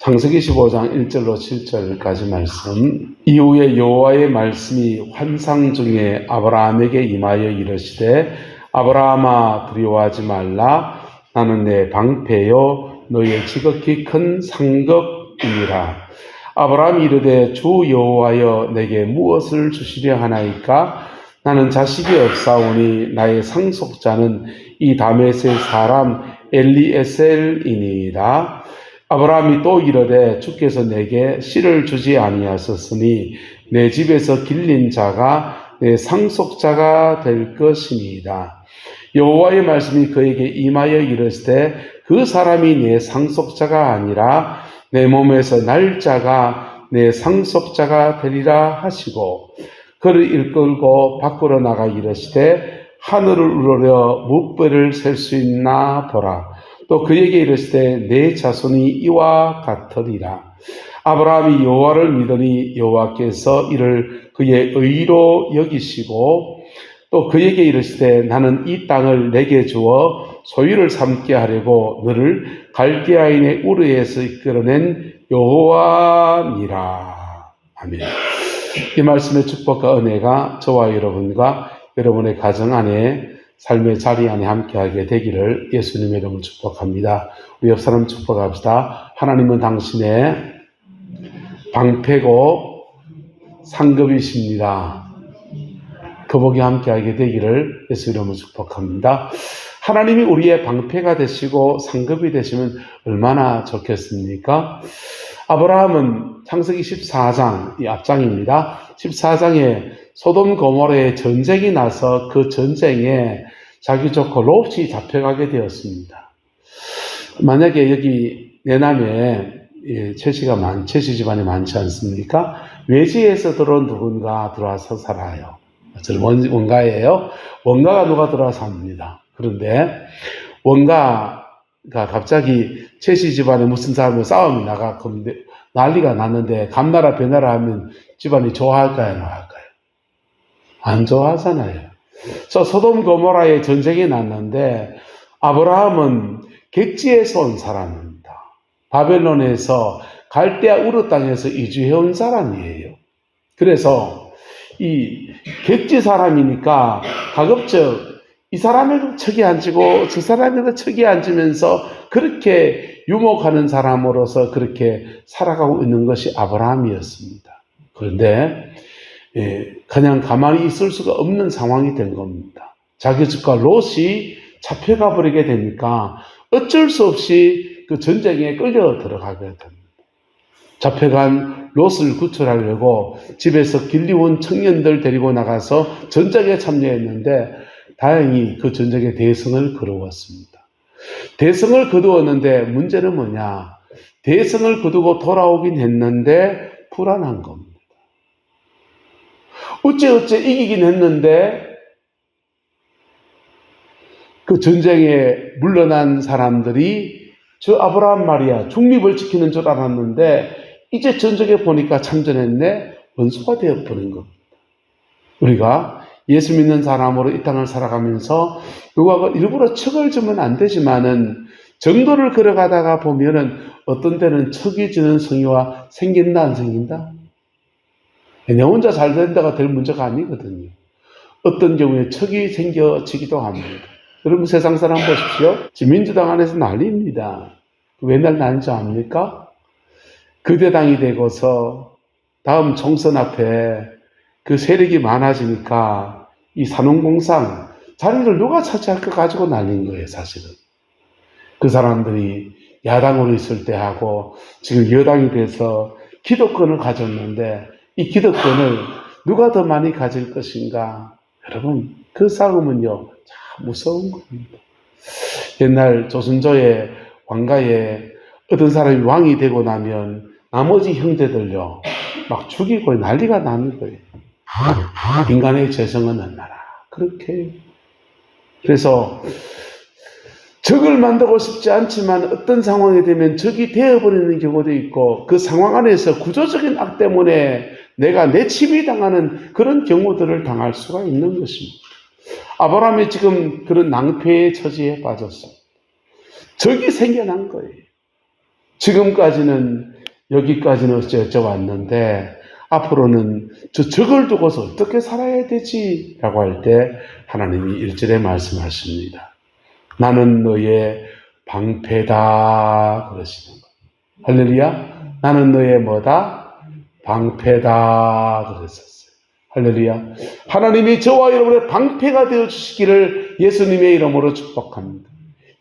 창세기 15장 1절로 7절까지 말씀. 이후에 여호와의 말씀이 환상 중에 아브라함에게 임하여 이르시되 아브라함아 두려워하지 말라. 나는 내 방패요 너의 지극히 큰 상급이니라. 아브라함이 이르되 주 여호와여 내게 무엇을 주시려 하나이까? 나는 자식이 없사오니 나의 상속자는 이 다메섹 사람 엘리에셀이니이다. 아브라함이 또 이르되 주께서 내게 씨를 주지 아니하셨으니 내 집에서 길린 자가 내 상속자가 될 것이니이다. 여호와의 말씀이 그에게 임하여 이르시되 그 사람이 내 상속자가 아니라 내 몸에서 날 자가 내 상속자가 되리라 하시고 그를 이끌고 밖으로 나가 이르시되 하늘을 우러러 무뼈를 셀 수 있나 보라. 또 그에게 이르시되 내 자손이 이와 같으리라. 아브라함이 여호와를 믿으니 여호와께서 이를 그의 의로 여기시고 또 그에게 이르시되 나는 이 땅을 내게 주어 소유를 삼게 하려고 너를 갈대아인의 우르에서 이끌어낸 여호와니라. 아멘. 이 말씀의 축복과 은혜가 저와 여러분과 여러분의 가정 안에 삶의 자리 안에 함께하게 되기를 예수님의 이름으로 축복합니다. 우리 옆 사람 축복합시다. 하나님은 당신의 방패고 상급이십니다. 그 복이 함께하게 되기를 예수 이름으로 축복합니다. 하나님이 우리의 방패가 되시고 상급이 되시면 얼마나 좋겠습니까? 아브라함은 창세기 14장, 이 앞장입니다. 14장에 소돔 고모라의 전쟁이 나서 그 전쟁에 자기 조카 롯이 잡혀가게 되었습니다. 만약에 여기 내남에 채시 집안이 많지 않습니까? 외지에서 들어온 누군가 들어와서 살아요. 저는 원가예요. 원가가 누가 들어와서 삽니다. 그런데 원가가 갑자기 채시 집안에 무슨 사람과 싸움이 나가 난리가 났는데 감나라 배나라 하면 집안이 좋아할까요? 나할까요? 안 좋아하잖아요. 저 소돔 고모라의 전쟁이 났는데 아브라함은 객지에서 온 사람입니다. 바벨론에서 갈대아 우르 땅에서 이주해온 사람이에요. 그래서 이 객지 사람이니까 가급적 이 사람에도 척이 앉고 저 사람에도 척이 앉으면서 그렇게 유목하는 사람으로서 그렇게 살아가고 있는 것이 아브라함이었습니다. 그런데 그냥 가만히 있을 수가 없는 상황이 된 겁니다. 자기 집과 롯이 잡혀가 버리게 되니까 어쩔 수 없이 그 전쟁에 끌려 들어가게 됩니다. 잡혀간 롯을 구출하려고 집에서 길리온 청년들 데리고 나가서 전쟁에 참여했는데 다행히 그 전쟁에 대성을 거두었습니다. 대성을 거두었는데 문제는 뭐냐? 대성을 거두고 돌아오긴 했는데 불안한 겁니다. 어째 이기긴 했는데 그 전쟁에 물러난 사람들이 저 아브라함 말이야 중립을 지키는 줄 알았는데 이제 전쟁에 보니까 참전했네 원수가 되어버린 겁니다. 우리가 예수 믿는 사람으로 이 땅을 살아가면서 누가 일부러 척을 주면 안 되지만은 정도를 걸어가다가 보면은 어떤 때는 척이 주는 성의와 생긴다 안 생긴다? 내 혼자 잘 된다가 될 문제가 아니거든요. 어떤 경우에 척이 생겨지기도 합니다. 여러분 세상 사람 보십시오. 지금 민주당 안에서 난리입니다. 왜 난리인지 압니까? 거대당이 되고서 다음 총선 앞에 그 세력이 많아지니까 이 산업공상 자리를 누가 차지할까 가지고 난린 거예요, 사실은. 그 사람들이 야당으로 있을 때 하고 지금 여당이 돼서 기득권을 가졌는데 이 기득권을 누가 더 많이 가질 것인가? 여러분, 그 싸움은요, 참 무서운 겁니다. 옛날 조선조의 왕가에 어떤 사람이 왕이 되고 나면 나머지 형제들요, 막 죽이고 난리가 나는 거예요. 인간의 재성은 얼마나 그렇게. 그래서 적을 만들고 싶지 않지만 어떤 상황이 되면 적이 되어버리는 경우도 있고 그 상황 안에서 구조적인 악 때문에 내가 내침이 당하는 그런 경우들을 당할 수가 있는 것입니다. 아브라함이 지금 그런 낭패의 처지에 빠졌습니다. 적이 생겨난 거예요. 지금까지는 여기까지는 어찌어찌 왔는데 앞으로는 적을 두고서 어떻게 살아야 되지? 라고 할 때 하나님이 1절에 말씀하십니다. 나는 너의 방패다 그러시는 거예요. 할렐루야. 나는 너의 뭐다? 방패다 그랬었어요. 할렐루야. 하나님이 저와 여러분의 방패가 되어주시기를 예수님의 이름으로 축복합니다.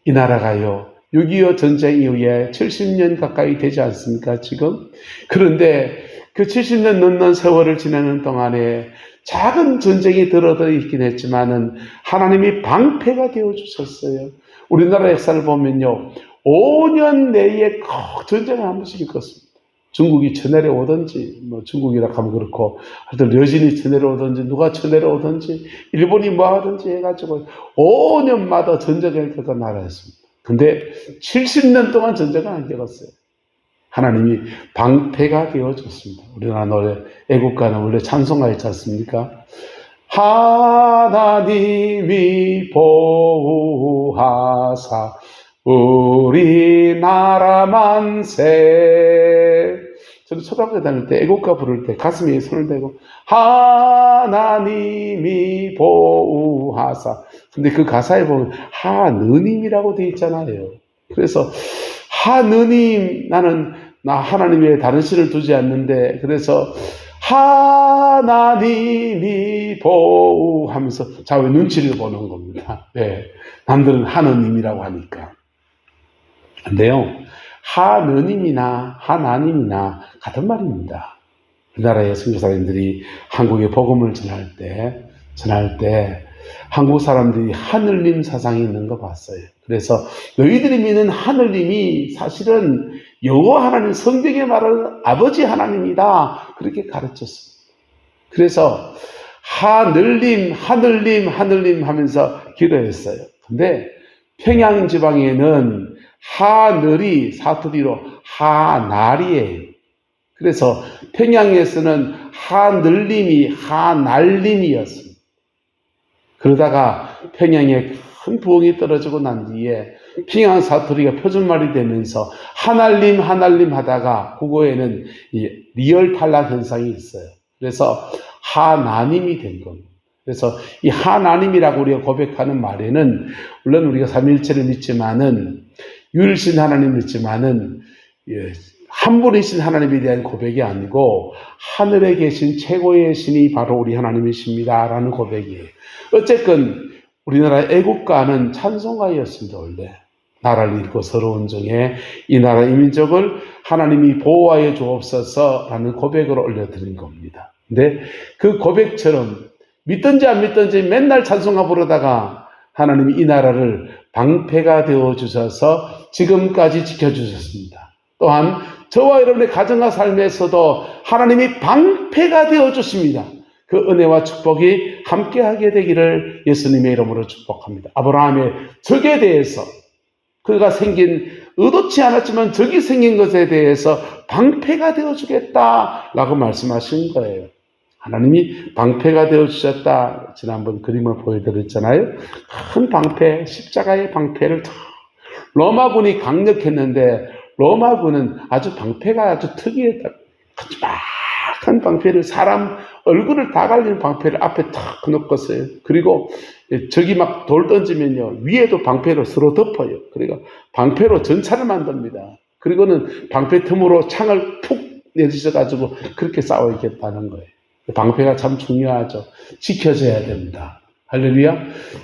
이 나라가요 6.25 전쟁 이후에 70년 가까이 되지 않습니까 지금? 그런데 그 70년 넘는 세월을 지내는 동안에 작은 전쟁이 들어져 있긴 했지만은 하나님이 방패가 되어주셨어요. 우리나라 역사를 보면요 5년 내에 꼭 전쟁을 한 번씩 겪었습니다. 중국이 쳐내려오든지 중국이라 하면 그렇고 하여튼 여진이 쳐내려오든지 누가 쳐내려오든지 일본이 뭐 하든지 해가지고 5년마다 전쟁을 겪은 나라였습니다. 근데 70년 동안 전쟁을 안 겪었어요. 하나님이 방패가 되어줬습니다. 우리나라 노래 애국가는 원래 찬송가 있지 않습니까? 하나님이 보호하사 우리나라 만세. 저는 초등학교 다닐 때 애국가 부를 때 가슴에 손을 대고 하나님이 보호하사. 근데 그 가사에 보면 하느님이라고 되어 있잖아요. 그래서 하느님, 나 하나님 외에 다른 신을 두지 않는데 그래서 하나님이 보호하면서 자왜 눈치를 보는 겁니다. 네. 남들은 하느님이라고 하니까. 근데요, 하느님이나 하나님이나 같은 말입니다. 우리나라의 선교사님들이 한국에 복음을 전할 때 한국 사람들이 하늘님 사상이 있는 거 봤어요. 그래서 너희들이 믿는 하늘님이 사실은 여호와 하나님 성경에 말하는 아버지 하나님이다. 그렇게 가르쳤습니다. 그래서 하늘님 하면서 기도했어요. 근데 평양 지방에는 하늘이 사투리로 하날이에요. 그래서 평양에서는 하늘님이 하날님이었습니다. 그러다가 평양에 큰 부흥이 떨어지고 난 뒤에 평양 사투리가 표준말이 되면서 하날님 하다가 국어에는 리얼 탈락 현상이 있어요. 그래서 하나님이 된 겁니다. 그래서 이 하나님이라고 우리가 고백하는 말에는 물론 우리가 삼위일체를 믿지만은 유일신 하나님 믿지만은 한 분이신 하나님에 대한 고백이 아니고 하늘에 계신 최고의 신이 바로 우리 하나님이십니다라는 고백이에요. 어쨌건 우리나라 애국가는 찬송가였습니다. 원래 나라를 잃고 서러운 중에 이 나라 이 민족을 하나님이 보호하여 주옵소서라는 고백을 올려드린 겁니다. 근데 그 고백처럼 믿든지 안 믿든지 맨날 찬송가 부르다가 하나님이 이 나라를 방패가 되어주셔서 지금까지 지켜주셨습니다. 또한 저와 여러분의 가정과 삶에서도 하나님이 방패가 되어주십니다. 그 은혜와 축복이 함께하게 되기를 예수님의 이름으로 축복합니다. 아브라함의 적에 대해서 그가 생긴 의도치 않았지만 적이 생긴 것에 대해서 방패가 되어주겠다라고 말씀하신 거예요. 하나님이 방패가 되어주셨다. 지난번 그림을 보여드렸잖아요. 큰 방패, 십자가의 방패를 로마군이 강력했는데 로마군은 아주 방패가 아주 특이했다. 큰 방패를 사람 얼굴을 다 갈리는 방패를 앞에 탁 놓았어요. 그리고 적이 막 돌 던지면요 위에도 방패로 서로 덮어요. 그러니까 방패로 전차를 만듭니다. 그리고는 방패 틈으로 창을 푹 내리셔가지고 그렇게 싸워 있겠다는 거예요. 방패가 참 중요하죠. 지켜져야 됩니다. 할렐루야.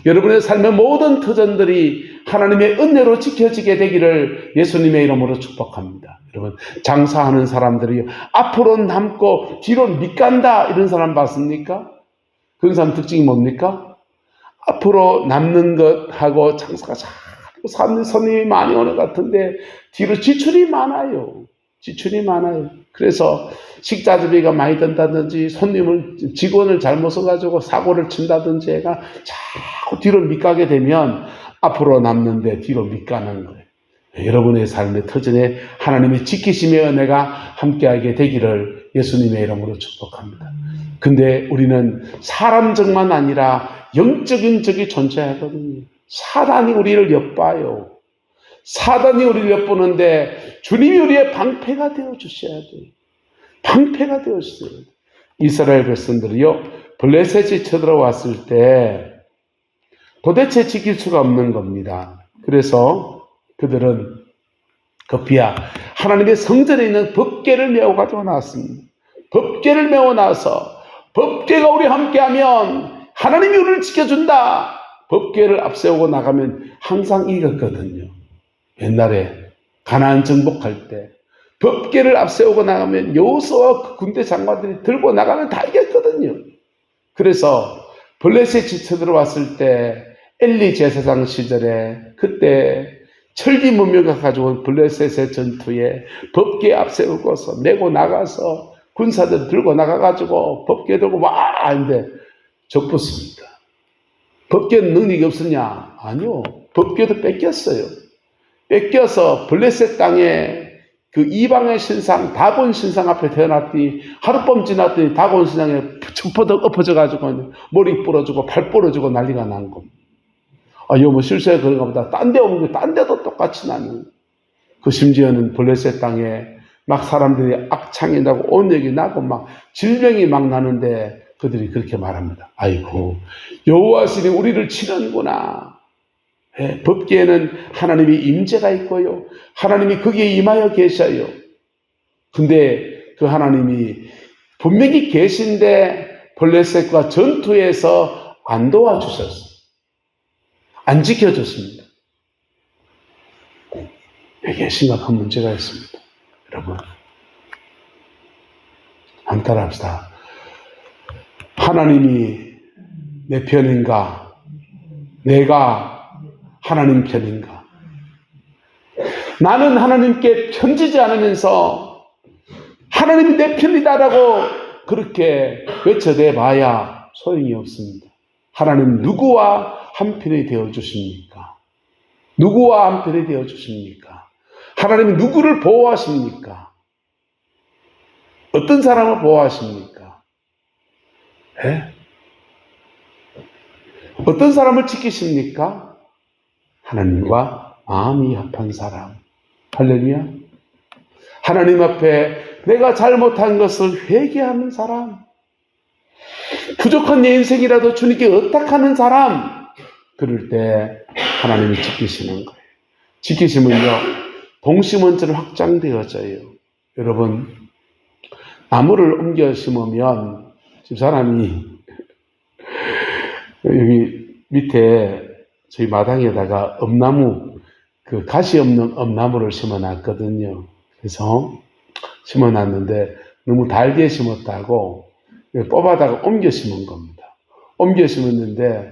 여러분의 삶의 모든 터전들이 하나님의 은혜로 지켜지게 되기를 예수님의 이름으로 축복합니다. 여러분 장사하는 사람들이 앞으로 남고 뒤로 밑간다 이런 사람 봤습니까? 그런 사람 특징이 뭡니까? 앞으로 남는 것하고 장사가 자꾸 손님이 많이 오는 것 같은데 뒤로 지출이 많아요. 그래서 식자재비가 많이 든다든지 직원을 잘못 써가지고 사고를 친다든지 해가 자꾸 뒤로 밑가게 되면 앞으로 남는데 뒤로 밑가는 거예요. 여러분의 삶의 터전에 하나님의 지키심의 은혜가 함께하게 되기를 예수님의 이름으로 축복합니다. 근데 우리는 사람적만 아니라 영적인 적이 존재하거든요. 사단이 우리를 엿봐요. 사단이 우리를 엿보는데 주님이 우리의 방패가 되어주셔야 돼요. 방패가 되어주셔야 돼요. 이스라엘 백성들이요, 블레셋이 쳐들어왔을 때 도대체 지킬 수가 없는 겁니다. 그래서 그들은 급히야 하나님의 성전에 있는 법궤를 메고 가지고 나왔습니다. 법궤를 메고 나와서 법궤가 우리 함께하면 하나님이 우리를 지켜준다. 법궤를 앞세우고 나가면 항상 이겼거든요. 옛날에 가나안 정복할 때 법궤를 앞세우고 나가면 여호수아와 그 군대 장관들이 들고 나가면 다 이겼거든요. 그래서 블레셋이 쳐들어왔을 때 엘리 제사장 시절에 그때 철기 문명가 가지고 블레셋의 전투에 법궤 앞세우고서 메고 나가서 군사들 들고 나가가지고 법궤 들고 와 하는데 적붙습니다. 법궤는 능력이 없었냐? 아니요. 법궤도 뺏겼어요. 뺏겨서 블레셋 땅에 그 이방의 신상 다곤 신상 앞에 태어났더니 하룻밤 지났더니 다곤 신상에 척퍼덕 엎어져가지고 머리 부러지고 발 부러지고 난리가 난 겁니다. 아, 이거 뭐 실수해 그런가 보다. 딴 데 오면 딴 데도 똑같이 나는. 그 심지어는 블레셋 땅에 막 사람들이 악창이 나고 온역이 나고 막 질병이 막 나는데 그들이 그렇게 말합니다. 아이고, 여호와 신이 우리를 치는구나. 예, 법궤에는 하나님의 임재가 있고요. 하나님이 거기에 임하여 계셔요. 근데 그 하나님이 분명히 계신데 블레셋과 전투에서 안 도와주셨어요. 안 지켜줬습니다. 여기에 심각한 문제가 있습니다. 여러분, 한번 따라합시다. 하나님이 내 편인가? 내가 하나님 편인가? 나는 하나님께 편지지 않으면서 하나님이 내 편이다라고 그렇게 외쳐대봐야 소용이 없습니다. 하나님 누구와 한편이 되어주십니까? 누구와 한편이 되어주십니까? 하나님이 누구를 보호하십니까? 어떤 사람을 보호하십니까? 예? 어떤 사람을 지키십니까? 하나님과 마음이 합한 사람. 할렐루야. 하나님 앞에 내가 잘못한 것을 회개하는 사람. 부족한 내 인생이라도 주님께 의탁하는 사람. 그럴 때 하나님이 지키시는 거예요. 지키시면요, 동심원처럼 확장되어져요. 여러분, 나무를 옮겨 심으면 집사람이 여기 밑에 저희 마당에다가 엄나무, 그 가시 없는 엄나무를 심어놨거든요. 그래서 심어놨는데 너무 달게 심었다고 뽑아다가 옮겨 심은 겁니다. 옮겨 심었는데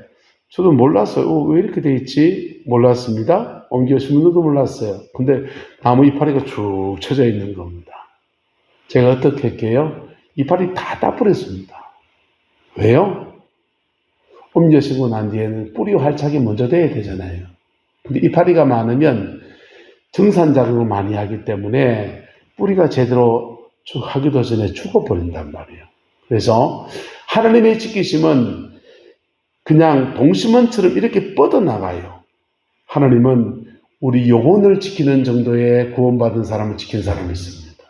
저도 몰랐어요. 왜 이렇게 돼 있지? 몰랐습니다. 옮겨 심은 것도 몰랐어요. 근데 나무 이파리가 쭉 쳐져 있는 겁니다. 제가 어떻게 할게요? 이파리 다 따버렸습니다. 왜요? 옮겨 심고 난 뒤에는 뿌리 활착이 먼저 돼야 되잖아요. 근데 이파리가 많으면 정산작용을 많이 하기 때문에 뿌리가 제대로 하기도 전에 죽어버린단 말이에요. 그래서 하나님의 지키심은 그냥 동심원처럼 이렇게 뻗어나가요. 하나님은 우리 영혼을 지키는 정도의 구원받은 사람을 지킨 사람이 있습니다.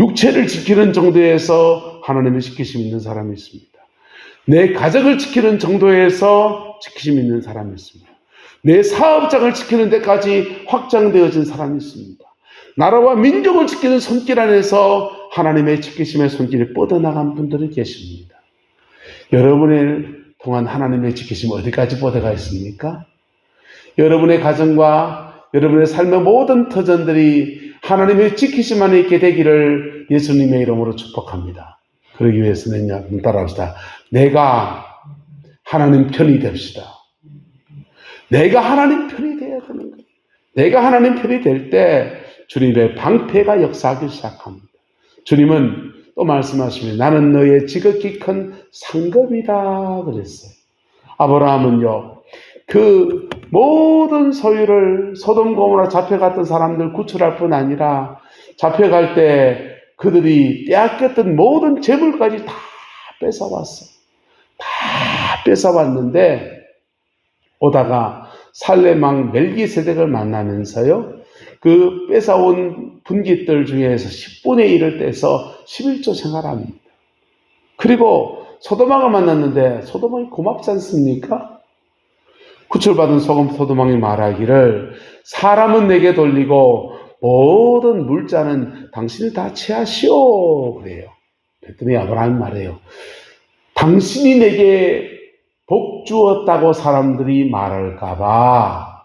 육체를 지키는 정도에서 하나님의 지키심이 있는 사람이 있습니다. 내 가족을 지키는 정도에서 지키심이 있는 사람이 있습니다. 내 사업장을 지키는 데까지 확장되어진 사람이 있습니다. 나라와 민족을 지키는 손길 안에서 하나님의 지키심의 손길이 뻗어나간 분들이 계십니다. 여러분의 동안 하나님의 지키심 어디까지 뻗어가 있습니까? 여러분의 가정과 여러분의 삶의 모든 터전들이 하나님의 지키심 안에 있게 되기를 예수님의 이름으로 축복합니다. 그러기 위해서는요, 따라합시다. 내가 하나님 편이 됩시다. 내가 하나님 편이 되어야 되는 거예요. 내가 하나님 편이 될 때 주님의 방패가 역사하기 시작합니다. 주님은 또 말씀하시면 나는 너의 지극히 큰 상급이다 그랬어요. 아브라함은요, 그 모든 소유를 소돔 고모라 잡혀갔던 사람들 구출할 뿐 아니라 잡혀갈 때 그들이 빼앗겼던 모든 재물까지 다 뺏어왔어요. 다 뺏어왔는데 오다가 살렘 왕 멜기세덱을 만나면서요, 그 뺏어온 분깃들 중에서 10분의 1을 떼서 11조 생활합니다. 그리고 소도망을 만났는데 소도망이 고맙지 않습니까? 구출받은 소돔왕이 말하기를 사람은 내게 돌리고 모든 물자는 당신이 다 취하시오 그래요. 그랬더니 아브라함이 말해요. 당신이 내게 복 주었다고 사람들이 말할까봐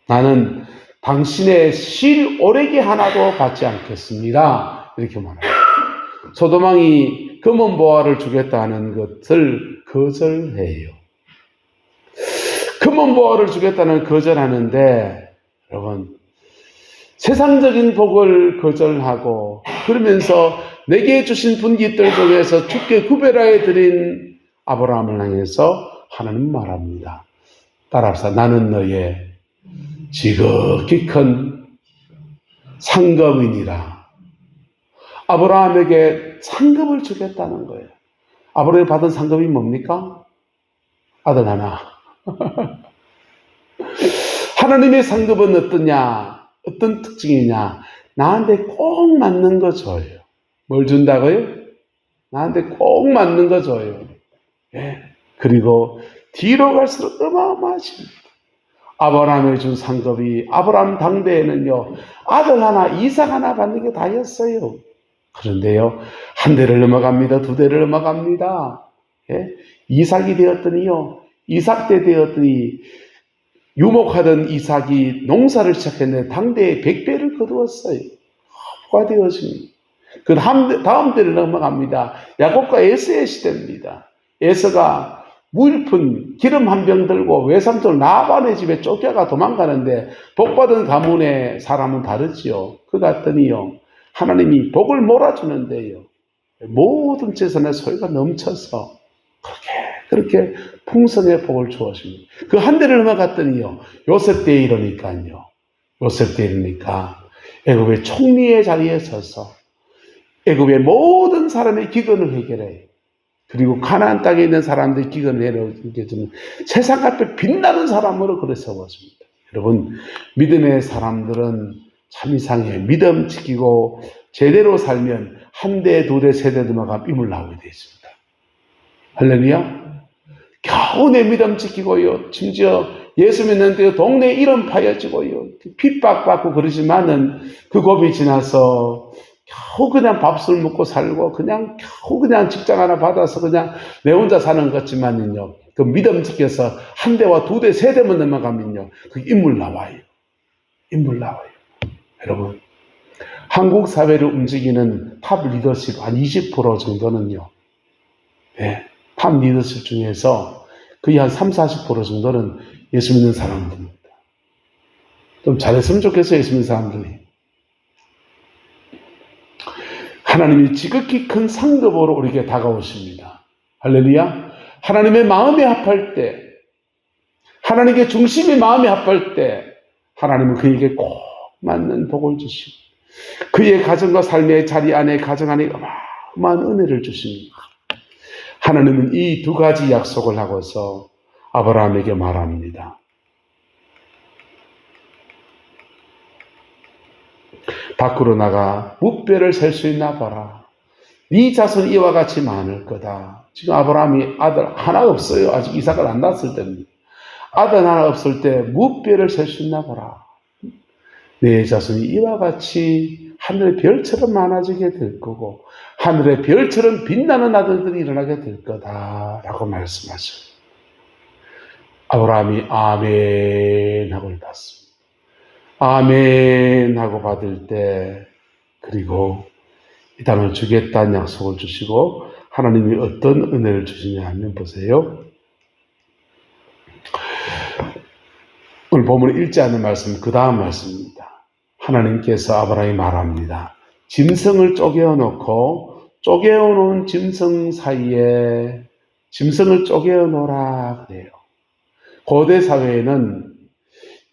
나는 당신의 실 오래기 하나도 받지 않겠습니다. 이렇게 말해요. 소돔왕이 금은 보화를 주겠다는 것을 거절해요. 금은 보화를 주겠다는 거절하는데 여러분 세상적인 복을 거절하고 그러면서 내게 주신 분깃들 중에서 주께 구별하여 드린 아브라함을 향해서 하나님 말합니다. 따라합시다. 나는 너의 지극히 큰 상급이니라. 아브라함에게 상급을 주겠다는 거예요. 아브라함이 받은 상급이 뭡니까? 아들 하나. 하나님의 상급은 어떠냐? 어떤 특징이냐? 나한테 꼭 맞는 거 줘요. 뭘 준다고요? 나한테 꼭 맞는 거 줘요. 예. 그리고 뒤로 갈수록 어마어마하십니다. 아브라함이 준 상급이 아브라함 당대에는요, 아들 하나, 이삭 하나 받는 게 다였어요. 그런데요, 한 대를 넘어갑니다. 두 대를 넘어갑니다. 예? 이삭이 되었더니요, 이삭 때 되었더니 유목하던 이삭이 농사를 시작했는데 당대에 100배를 거두었어요. 부가 되었습니다. 그 다음 때를 넘어갑니다. 야곱과 에서의 시대입니다. 에서가 무일푼 기름 한 병 들고 외삼촌 라반의 집에 쫓겨가 도망가는데 복받은 가문의 사람은 다르지요. 그 같더니요, 하나님이 복을 몰아주는데요, 모든 재산의 소유가 넘쳐서 그렇게 풍성의 복을 주었습니다. 그 한 대를 넘어갔더니요, 요셉 때 이러니까요. 요셉 때 이러니까 애굽의 총리의 자리에 서서 애굽의 모든 사람의 기근을 해결해요. 그리고 가나안 땅에 있는 사람들의 기근을 해결해주는 세상 앞에 빛나는 사람으로 그래 세웠습니다. 여러분, 믿음의 사람들은 참 이상해요. 믿음 지키고 제대로 살면 한 대, 두 대, 세 대 넘어가면 임을 나오게 되어 있습니다. 할렐루야. 겨우 내 믿음 지키고요, 심지어 예수 믿는데 동네 이름 파여지고요, 핍박받고 그러지만은 그 고비 지나서 겨우 그냥 밥술 먹고 살고 그냥 겨우 그냥 직장 하나 받아서 그냥 내 혼자 사는 것 같지만요, 그 믿음 지켜서 한 대와 두 대, 세 대만 넘어가면요, 그 인물 나와요. 인물 나와요. 여러분, 한국 사회를 움직이는 탑 리더십 한 20% 정도는요, 네, 탑 리더십 중에서 거의 한 30, 40% 정도는 예수 믿는 사람들입니다. 좀 잘했으면 좋겠어요, 예수 믿는 사람들이. 하나님이 지극히 큰 상급으로 우리에게 다가오십니다. 할렐루야. 하나님의 마음에 합할 때, 하나님의 중심의 마음에 합할 때 하나님은 그에게 꼭 맞는 복을 주시고 그의 가정과 삶의 자리 안에, 가정 안에 어마어마한 은혜를 주십니다. 하나님은 이 두 가지 약속을 하고서 아브라함에게 말합니다. 밖으로 나가 무뼈를 셀 수 있나 봐라. 네 자손 이와 같이 많을 거다. 지금 아브라함이 아들 하나 없어요. 아직 이삭을 안 낳았을 때입니다. 아들 하나 없을 때 무뼈를 셀 수 있나 보라. 내 자손이 이와 같이 하늘의 별처럼 많아지게 될 거고 하늘의 별처럼 빛나는 아들들이 일어나게 될 거다라고 말씀하셔요. 아브라함이 아멘 하고 받습니다. 아멘 하고 받을 때, 그리고 이 땅을 주겠다는 약속을 주시고 하나님이 어떤 은혜를 주시냐 하면 보세요. 오늘 본문을 읽지 않는 말씀, 그 다음 말씀입니다. 하나님께서 아브라함이 말합니다. 짐승을 쪼개어놓고 쪼개어놓은 짐승 사이에 짐승을 쪼개어놓으라 그래요. 고대 사회에는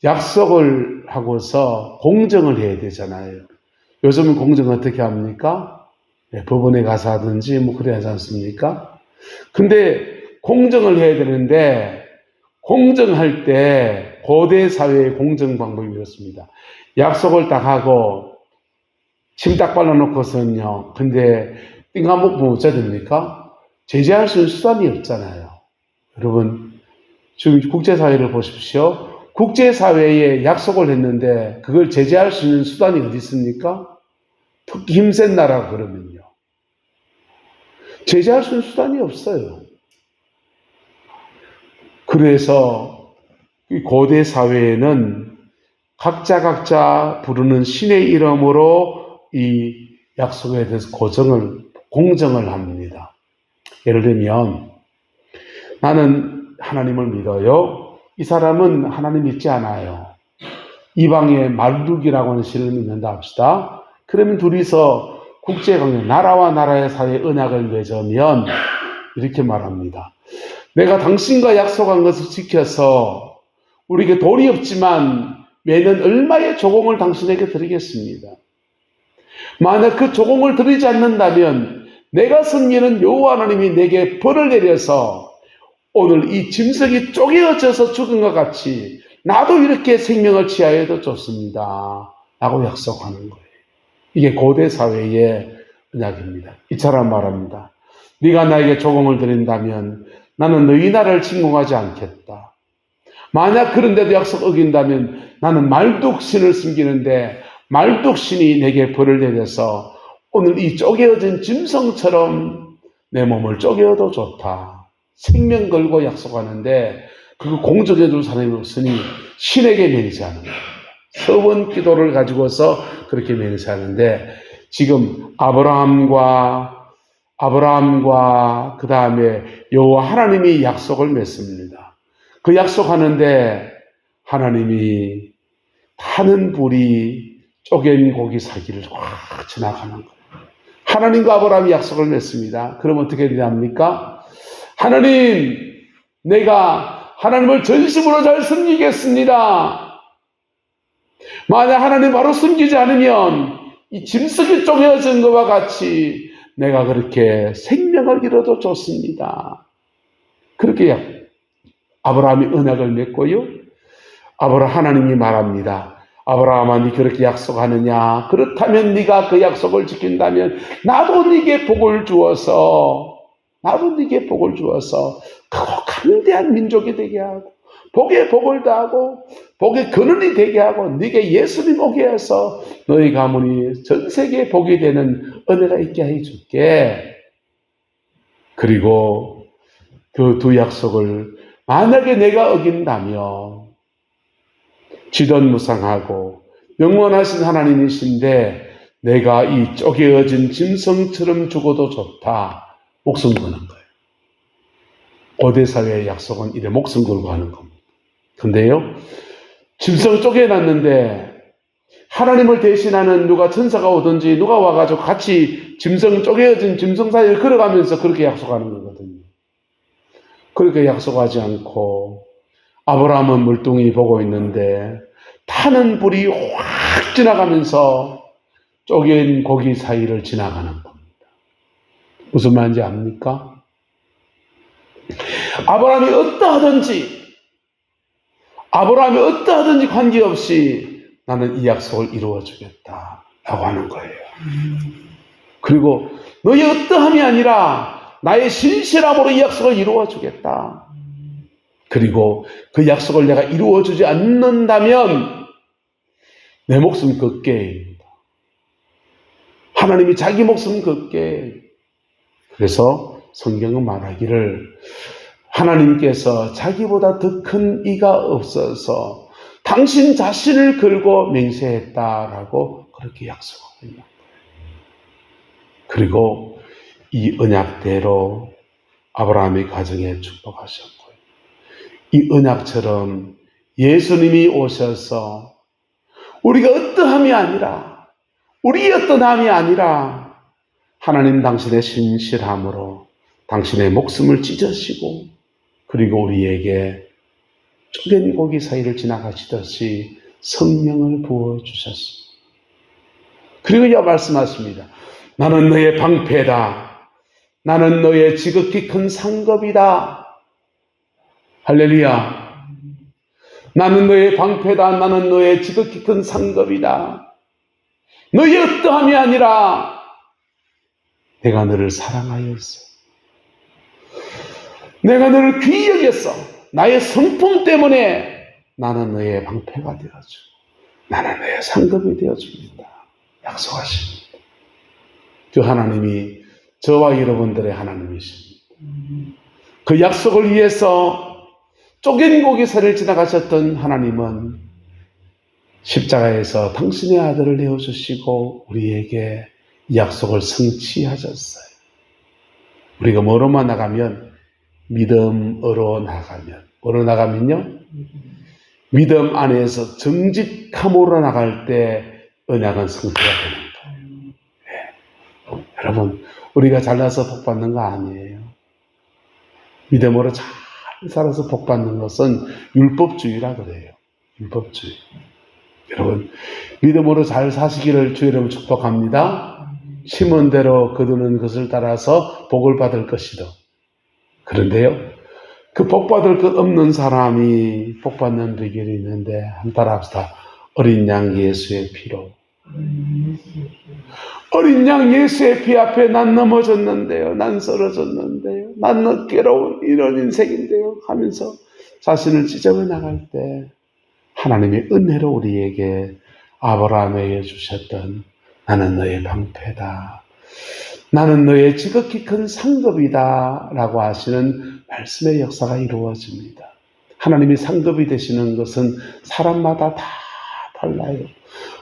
약속을 하고서 공정을 해야 되잖아요. 요즘은 공정 어떻게 합니까? 네, 법원에 가서 하든지 뭐 그래야 하지 않습니까? 근데 공정을 해야 되는데 공정할 때 고대 사회의 공정 방법이 이렇습니다. 약속을 딱 하고 침 딱 발라놓고서는요. 근데 띵한목 보면 어쩌야 됩니까? 제재할 수 있는 수단이 없잖아요. 여러분 지금 국제사회를 보십시오. 국제사회에 약속을 했는데 그걸 제재할 수 있는 수단이 어디 있습니까? 특히 힘센 나라 그러면요. 제재할 수 있는 수단이 없어요. 그래서 이 고대 사회에는 각자 부르는 신의 이름으로 이 약속에 대해서 공정을 합니다. 예를 들면 나는 하나님을 믿어요. 이 사람은 하나님 믿지 않아요. 이방의 마르둑이라고 하는 신을 믿는다 합시다. 그러면 둘이서 국제관계, 나라와 나라의 사이에 언약을 맺으면 이렇게 말합니다. 내가 당신과 약속한 것을 지켜서 우리에게 돈이 없지만 매년 얼마의 조공을 당신에게 드리겠습니다. 만약 그 조공을 드리지 않는다면 내가 섬기는 여호와 하나님이 내게 벌을 내려서 오늘 이 짐승이 쪼개어져서 죽은 것 같이 나도 이렇게 생명을 취하여도 좋습니다. 라고 약속하는 거예요. 이게 고대 사회의 언약입니다. 이처럼 말합니다. 네가 나에게 조공을 드린다면 나는 너희 나라를 침공하지 않겠다. 만약 그런데도 약속 어긴다면 나는 말뚝신을 숨기는데 말뚝신이 내게 벌을 내려서 오늘 이 쪼개어진 짐승처럼 내 몸을 쪼개어도 좋다. 생명 걸고 약속하는데 그거 공정해 줄 사람이 없으니 신에게 맹세하는 겁니다. 서원 기도를 가지고서 그렇게 맹세하는데 지금 아브라함과 그 다음에 여호와 하나님이 약속을 맺습니다. 그 약속하는데 하나님이 타는 불이 쪼갠 고기 사기를 확 지나가는 거예요. 하나님과 아브라함이 약속을 맺습니다. 그럼 어떻게 되합니까? 하나님, 내가 하나님을 전심으로 잘 섬기겠습니다. 만약 하나님 바로 섬기지 않으면 이 짐승이 쪼개어진 것과 같이 내가 그렇게 생명을 잃어도 좋습니다. 그렇게 아브라함이 언약을 맺고요. 하나님이 말합니다. 아브라함아, 네 그렇게 약속하느냐? 그렇다면 네가 그 약속을 지킨다면 나도 네게 복을 주어서 크고 강대한 민족이 되게 하고 복에 복을 더하고 복의 근원이 되게 하고 네게 예수님 오게 해서 너희 가문이 전 세계에 복이 되는 은혜가 있게 해줄게. 그리고 그 두 약속을 만약에 내가 어긴다면 지존무상하고 영원하신 하나님이신데 내가 이 쪼개어진 짐승처럼 죽어도 좋다. 목숨 거는 거예요. 고대 사회의 약속은 이래 목숨 걸고 하는 겁니다. 근데요, 짐승을 쪼개놨는데 하나님을 대신하는 누가 천사가 오든지 누가 와가지고 같이 쪼개어진 짐승 사이를 걸어가면서 그렇게 약속하는 거거든요. 그렇게 약속하지 않고 아브라함은 물뚱히 보고 있는데 타는 불이 확 지나가면서 쪼갠 고기 사이를 지나가는 겁니다. 무슨 말인지 압니까? 아브라함이 어떠하든지 관계없이 나는 이 약속을 이루어주겠다 라고 하는 거예요. 그리고 너의 어떠함이 아니라 나의 신실함으로 이 약속을 이루어주겠다. 그리고 그 약속을 내가 이루어주지 않는다면 내 목숨 걷게입니다. 하나님이 자기 목숨 걷게. 그래서 성경은 말하기를 하나님께서 자기보다 더 큰 이가 없어서 당신 자신을 걸고 맹세했다라고 그렇게 약속합니다. 그리고 이 언약대로 아브라함의 가정에 축복하셨고요. 이 언약처럼 예수님이 오셔서 우리가 어떠함이 아니라 우리의 어떠함이 아니라 하나님 당신의 신실함으로 당신의 목숨을 찢으시고 그리고 우리에게 쪼갠 고기 사이를 지나가시듯이 성령을 부어주셨습니다. 그리고 이어 말씀하십니다. 나는 너의 방패다. 나는 너의 지극히 큰 상급이다. 할렐루야. 나는 너의 방패다. 나는 너의 지극히 큰 상급이다. 너의 어떠함이 아니라 내가 너를 사랑하였어. 내가 너를 귀히 여겼어. 나의 성품 때문에 나는 너의 방패가 되어주고 나는 너의 상급이 되어줍니다. 약속하십니다. 그 하나님이 저와 여러분들의 하나님이십니다. 그 약속을 위해서 쪼갠 고기살을 지나가셨던 하나님은 십자가에서 당신의 아들을 내어주시고 우리에게 이 약속을 성취하셨어요. 우리가 뭐로만 나가면? 믿음으로 나가면. 뭐로 나가면요? 믿음 안에서 정직함으로 나갈 때 언약은 성취가 되는 거예요. 여러분, 우리가 잘나서 복 받는 거 아니에요. 믿음으로 잘 살아서 복 받는 것은 율법주의라 그래요. 율법주의. 여러분, 믿음으로 잘 사시기를 주 이름으로 축복합니다. 심은 대로 거두는 것을 따라서 복을 받을 것이다. 그런데요, 그 복 받을 것 없는 사람이 복 받는 비결이 있는데, 한번 따라합시다. 어린 양 예수의 피로. 어린 양 예수의 피 앞에 난 넘어졌는데요. 난 쓰러졌는데요. 난 어깨로운 이런 인생인데요. 하면서 자신을 찢어져 나갈 때 하나님의 은혜로 우리에게 아브라함에게 주셨던 나는 너의 방패다. 나는 너의 지극히 큰 상급이다. 라고 하시는 말씀의 역사가 이루어집니다. 하나님이 상급이 되시는 것은 사람마다 다 달라요.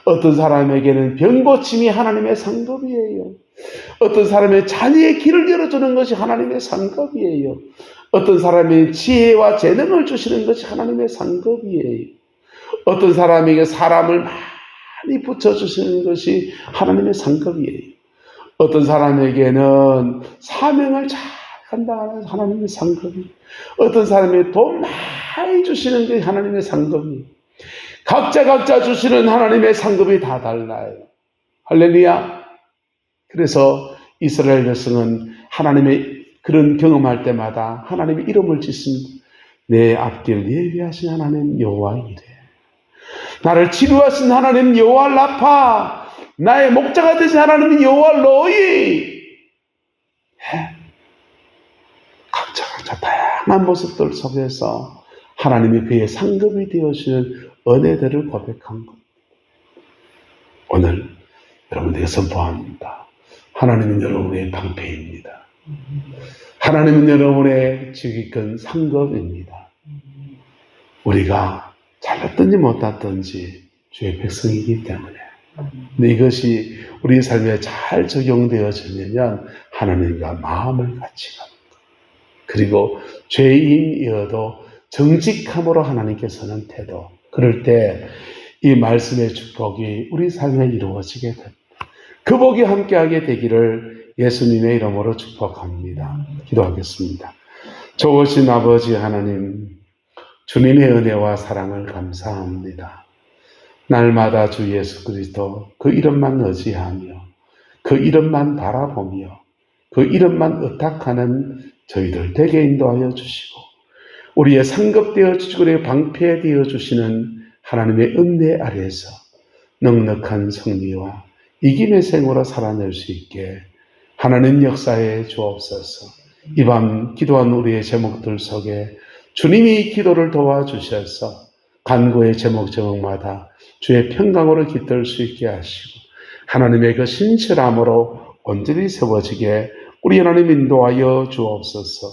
어떤 사람에게는 병고침이 하나님의 상급이에요. 어떤 사람의 자녀의 길을 열어주는 것이 하나님의 상급이에요. 어떤 사람의 지혜와 재능을 주시는 것이 하나님의 상급이에요. 어떤 사람에게 사람을 많이 붙여주시는 것이 하나님의 상급이에요. 어떤 사람에게는 사명을 잘 감당하는 하나님의 상급이, 어떤 사람에게 돈 많이 주시는 게 하나님의 상급이, 각자 주시는 하나님의 상급이 다 달라요. 할렐루야. 그래서 이스라엘 백성은 하나님의 그런 경험할 때마다 하나님의 이름을 짓습니다. 내 앞길 예비하신 하나님 여호와 이레. 나를 치료하신 하나님 여호와 라파. 나의 목자가 되신 하나님 여호와 로이. 각자 다양한 모습들 속에서 하나님이 그의 상급이 되어주시는 은혜들을 고백한 것. 오늘 여러분에게 선포합니다. 하나님은 여러분의 방패입니다. 하나님은 여러분의 지극히 상급입니다. 우리가 잘났든지 못났든지 주의 백성이기 때문에, 근데 이것이 우리 삶에 잘 적용되어지면 하나님과 마음을 같이 가는 것. 그리고 죄인이어도 정직함으로 하나님께 서는 태도. 그럴 때 이 말씀의 축복이 우리 삶에 이루어지게 됩니다. 그 복이 함께하게 되기를 예수님의 이름으로 축복합니다. 기도하겠습니다. 좋으신 아버지 하나님, 주님의 은혜와 사랑을 감사합니다. 날마다 주 예수 그리스도 그 이름만 의지하며 그 이름만 바라보며 그 이름만 의탁하는 저희들 되게 인도하여 주시고 우리의 상급되어 주시고 우리의 방패되어 주시는 하나님의 은혜 아래에서 넉넉한 승리와 이김의 생으로 살아낼 수 있게 하나님 역사에 주옵소서. 이 밤 기도한 우리의 제목들 속에 주님이 기도를 도와주셔서 간구의 제목마다 주의 평강으로 깃들 수 있게 하시고 하나님의 그 신실함으로 온전히 세워지게 우리 하나님 인도하여 주옵소서.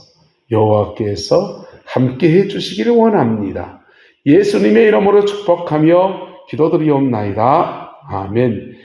여호와께서 함께해 주시기를 원합니다. 예수님의 이름으로 축복하며 기도드리옵나이다. 아멘.